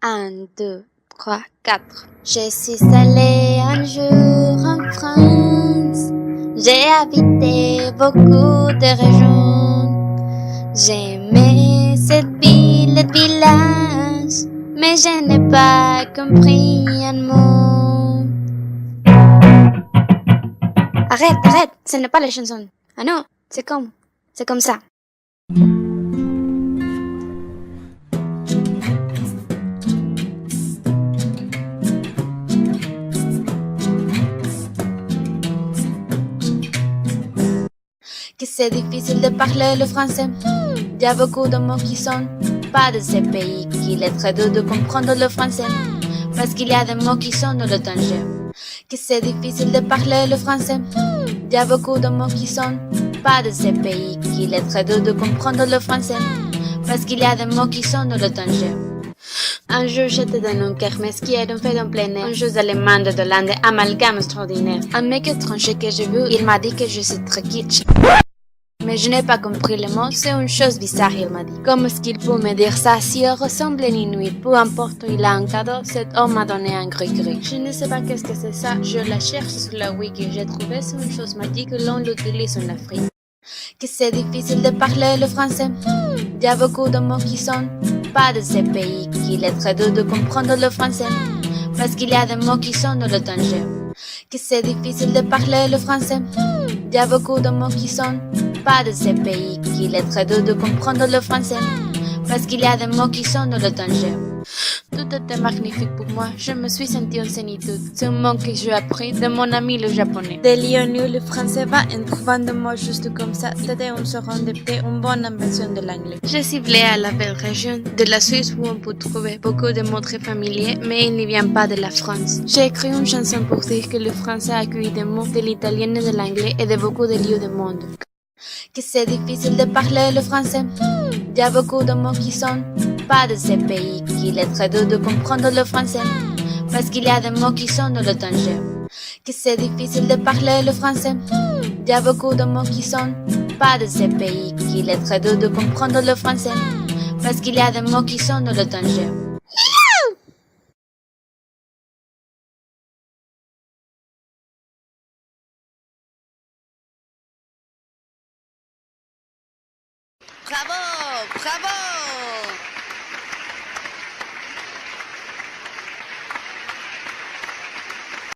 Un, deux, trois, quatre. Je suis allée un jour en France. J'ai habité beaucoup de régions. J'ai aimé cette ville et village, mais je n'ai pas compris un mot. Arrête, ce n'est pas la chanson. Ah non, c'est comme ça. Que c'est difficile de parler le français. Il y a beaucoup de mots qui sont pas de ces pays, qu'il est très dur de comprendre le français, parce qu'il y a des mots qui sont dans le danger. Que c'est difficile de parler le français. Il y a beaucoup de mots qui sont pas de ces pays, qu'il est très dur de comprendre le français, parce qu'il y a des mots qui sont dans le danger. Un jour, j'étais dans une kermesse qui est une fête en plein air. Un jeu allemand de Hollande, amalgame extraordinaire. Un mec étranger que j'ai vu, il m'a dit que je suis très kitsch. Mais je n'ai pas compris le mot, c'est une chose bizarre, il m'a dit. Comment est-ce qu'il peut me dire ça si il ressemble à une inuit? Peu importe où il a un cadeau, cet homme m'a donné un gris-gris. Je ne sais pas qu'est-ce que c'est ça, je la cherche sur la wiki. J'ai trouvé c'est une chose magique que l'on l'utilise en Afrique. Que c'est difficile de parler le français. Il y a beaucoup de mots qui sont pas de ces pays, qu'il est très dur de comprendre le français, parce qu'il y a des mots qui sont dans le danger. Que c'est difficile de parler le français. Il y a beaucoup de mots qui sont pas de ces pays, qu'il est très dur de comprendre le français, parce qu'il y a des mots qui sont dans le danger. Tout était magnifique pour moi, je me suis sentie en zénitude. C'est un mot que j'ai appris de mon ami le japonais. De Lyon, le français va en trouvant des mots juste comme ça. C'était une serendipité, une bonne invention de l'anglais. Je ciblais à la belle région de la Suisse où on peut trouver beaucoup de mots très familiers, mais il ne vient pas de la France. J'ai écrit une chanson pour dire que le français accueille des mots de l'italien et de l'anglais et de beaucoup de lieux du monde. Que c'est difficile de parler le français. Il y a beaucoup de mots qui sont pas de ces pays, qu'il est très dur de comprendre le français, parce qu'il y a des mots qui sont dans le danger. Que c'est difficile de parler le français. Il y a beaucoup de mots qui sont pas de ces pays, qu'il est très dur de comprendre le français, parce qu'il y a des mots qui sont dans le danger. Bravo, bravo.